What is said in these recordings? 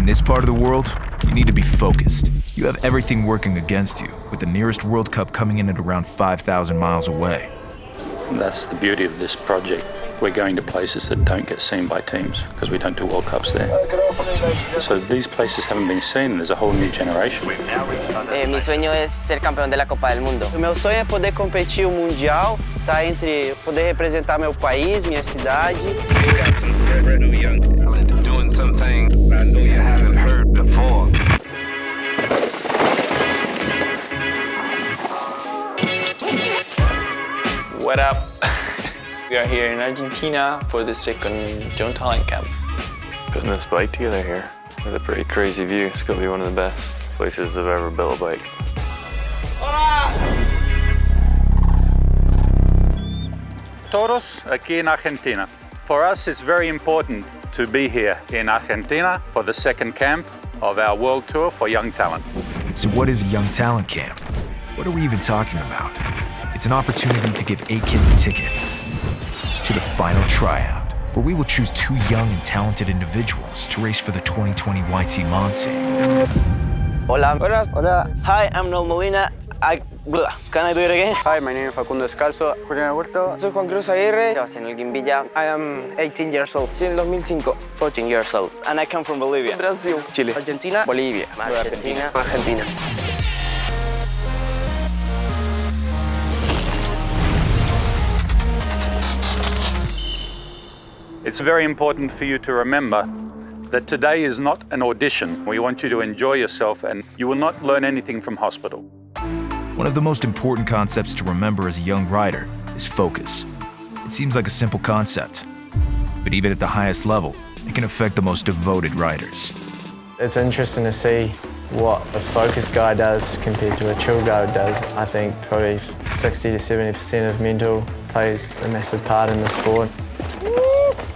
this part of the world, you need to be focused. You have everything working against you, with the nearest World Cup coming in at around 5,000 miles away. That's the beauty of this project. We're going to places that don't get seen by teams because we don't do World Cups there. So these places haven't been seen, and there's a whole new generation. Mi sueño es ser campeón de la Copa del Mundo. O meu sonho é poder competir o Mundial, tá entre poder representar meu país, minha cidade. Doing something I know you haven't heard before. What up? We are here in Argentina for the second Young Talent Camp. Putting this bike together here with a pretty crazy view. It's going to be one of the best places I've ever built a bike. Hola! Todos aquí en Argentina. For us, it's very important to be here in Argentina for the second camp of our World Tour for Young Talent. So what is a Young Talent Camp? What are we even talking about? It's an opportunity to give 8 kids a ticket to the final tryout, where we will choose 2 young and talented individuals to race for the 2020 YT Mom team. Hola. Hola. Hola. Hi, I'm Noel Molina. Can I do it again? Hi, my name is Facundo Descalzo. Julián Alberto. Soy Juan Cruz Aguirre. Sebastián Elguín Villa. I am 18 years old. Sí, en 2005. 14 years old. And I come from Bolivia. Brasil. Chile. Argentina. Bolivia. Argentina. Argentina. It's very important for you to remember that today is not an audition. We want you to enjoy yourself, and you will not learn anything from hospital. One of the most important concepts to remember as a young rider is focus. It seems like a simple concept, but even at the highest level, it can affect the most devoted riders. It's interesting to see what a focus guy does compared to a chill guy does. I think probably 60 to 70% of mental plays a massive part in the sport.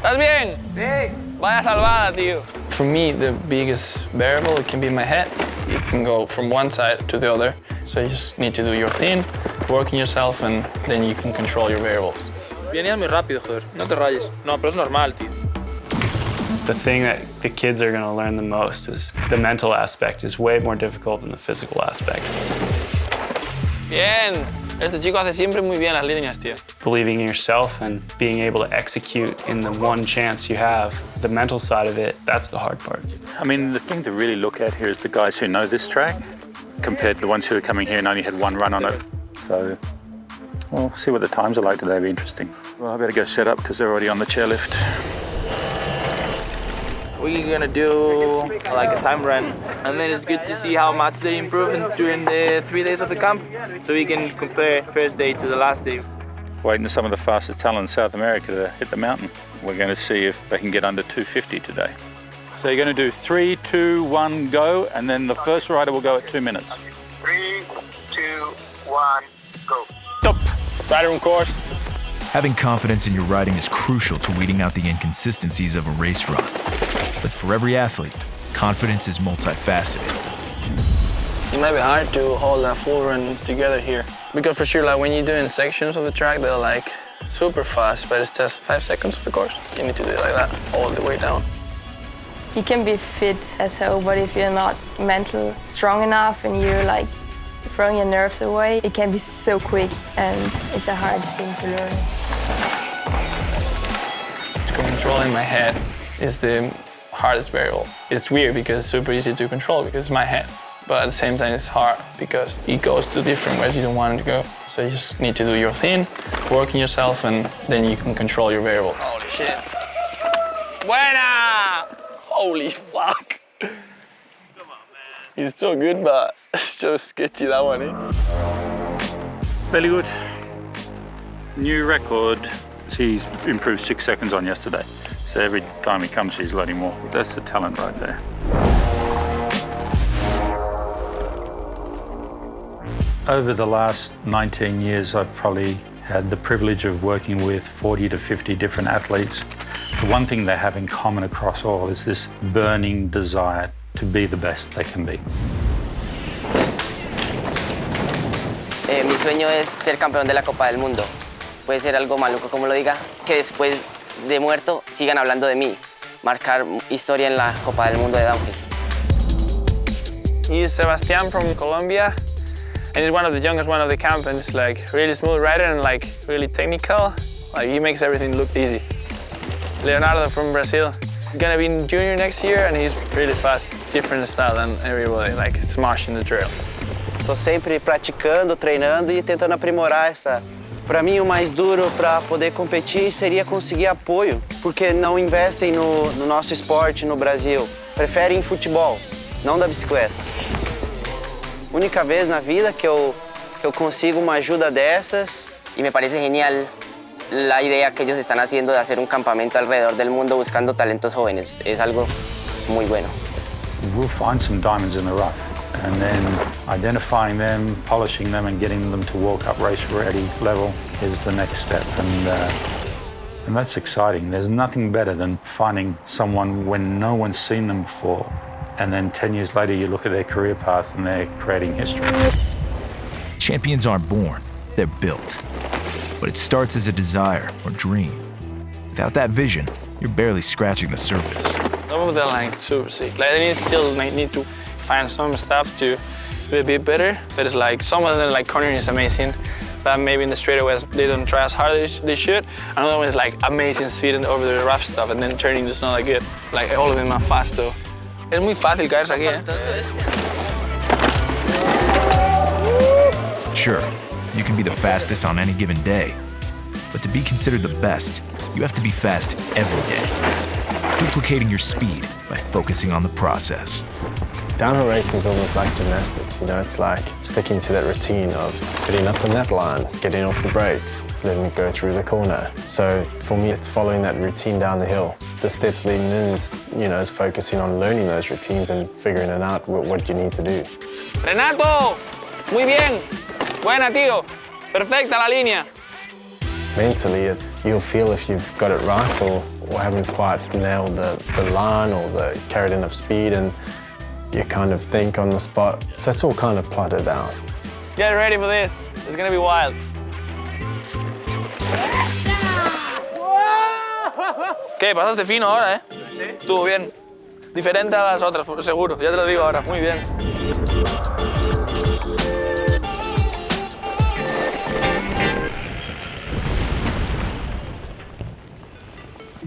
¿Estás bien? Sí. Vaya salvada, tío. For me, the biggest variable, it can be my head. You can go from one side to the other. So you just need to do your thing, work on yourself, and then you can control your variables. Vienes muy rápido, joder. No te rayes. No, pero es normal, tío. The thing that the kids are going to learn the most is the mental aspect is way more difficult than the physical aspect. Bien. Este chico hace siempre muy bien las líneas, tío. Believing in yourself and being able to execute in the one chance you have, the mental side of it, that's the hard part. I mean, the thing to really look at here is the guys who know this track compared to the ones who are coming here and only had one run on it. So, we'll see what the times are like today. It'll be interesting. Well, I better go set up because they're already on the chairlift. We're gonna do like a time run, and then it's good to see how much they improve during the 3 days of the camp, so we can compare first day to the last day. Waiting for some of the fastest talent in South America to hit the mountain. We're going to see if they can get under 250 today. So you're going to do 3, 2, 1, go, and then the first rider will go at 2 minutes. 3, 2, 1, go. Stop. Rider on course. Having confidence in your riding is crucial to weeding out the inconsistencies of a race run. But for every athlete, confidence is multifaceted. It might be hard to hold a full run together here. Because for sure, like when you're doing sections of the track, they're like super fast, but it's just 5 seconds of the course. You need to do it like that all the way down. You can be fit as hell, but if you're not mentally strong enough and you're like throwing your nerves away, it can be so quick and it's a hard thing to learn. Controlling my head is the hardest variable. It's weird because it's super easy to control because it's my head. But at the same time, it's hard because it goes to different ways you don't want it to go. So you just need to do your thing, work on yourself, and then you can control your variable. Holy shit. Buena! Holy fuck. Come on, man. He's so good, but it's so sketchy, that one, eh? Very good. New record. He's improved 6 seconds on yesterday. So every time he comes, he's loading more. That's the talent right there. Over the last 19 years, I've probably had the privilege of working with 40 to 50 different athletes. The one thing they have in common across all is this burning desire to be the best they can be. Mi sueño es ser campeón de la Copa del Mundo. Puede ser algo maluco como lo diga, que después de muerto sigan hablando de mí, marcar historia en la Copa del Mundo de Downhill. He's Sebastian from Colombia, and he's one of the youngest one of the camp, and he's like really smooth rider and like really technical. Like he makes everything look easy. Leonardo from Brazil, gonna be in junior next year, and he's really fast. Different style than everybody, like smashing the trail. Tô sempre praticando, treinando e tentando aprimorar essa. Para mim, o mais duro para poder competir seria conseguir apoio, porque não investem no nosso esporte no Brasil. Preferem em futebol, não da bicicleta. Única vez na vida que eu consigo uma ajuda dessas. Y me parece genial la idea que ellos están haciendo de hacer un campamento alrededor del mundo buscando talentos jóvenes. Es algo muy bueno. We'll find some diamonds in the rough, and then identifying them, polishing them, and getting them to walk up race-ready level is the next step. And that's exciting. There's nothing better than finding someone when no one's seen them before, and then 10 years later you look at their career path and they're creating history. Champions aren't born, they're built. But it starts as a desire or dream. Without that vision, you're barely scratching the surface. Some of them like super sick. Like they still need to find some stuff to be a bit better. But it's like some of them like cornering is amazing, but maybe in the straightaways they don't try as hard as they should. Another one is like amazing speed and over the rough stuff, and then turning is not that good. Like all of them are fast though. Es muy fácil caerse aquí, ¿eh? Sure, you can be the fastest on any given day, but to be considered the best, you have to be fast every day, duplicating your speed by focusing on the process. Downhill racing is almost like gymnastics, you know, it's like sticking to that routine of sitting up in that line, getting off the brakes, letting it go through the corner. So for me, it's following that routine down the hill. The steps leading in, it's focusing on learning those routines and figuring it out what you need to do. Renato, muy bien. Buena, tío. Perfecta la línea. Mentally, you'll feel if you've got it right or haven't quite nailed the line or carried enough speed, and you kind of think on the spot. So it's all kind of plotted out. Get ready for this. It's gonna be wild. ¿Qué? Pasaste fino ahora, ¿eh? Sí. Estuvo bien. Diferente a las otras, seguro. Ya te lo digo ahora. Muy bien.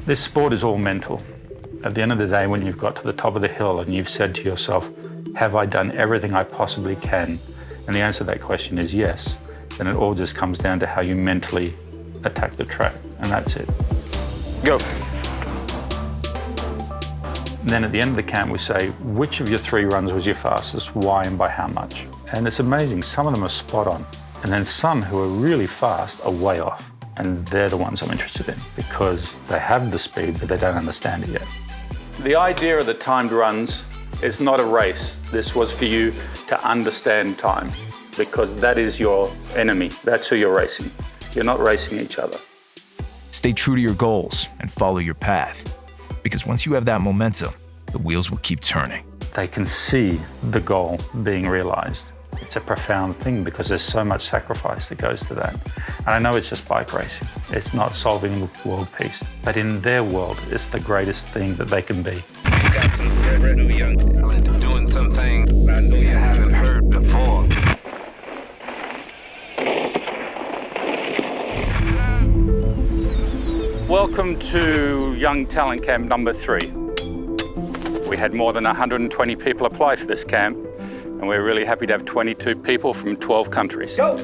This sport is all mental. At the end of the day, when you've got to the top of the hill and you've said to yourself, have I done everything I possibly can? And the answer to that question is yes. Then it all just comes down to how you mentally attack the track, and that's it. Go. And then at the end of the camp, we say, which of your 3 runs was your fastest, why, and by how much? And it's amazing, some of them are spot on. And then some who are really fast are way off. And they're the ones I'm interested in because they have the speed, but they don't understand it yet. The idea of the timed runs is not a race. This was for you to understand time because that is your enemy. That's who you're racing. You're not racing each other. Stay true to your goals and follow your path. Because once you have that momentum, the wheels will keep turning. They can see the goal being realized. It's a profound thing because there's so much sacrifice that goes to that. And I know it's just bike racing. It's not solving the world peace. But in their world, it's the greatest thing that they can be. You got some brand new young talent doing something I know you haven't heard before. Welcome to Young Talent Camp number 3. We had more than 120 people apply for this camp, and we're really happy to have 22 people from 12 countries. Go!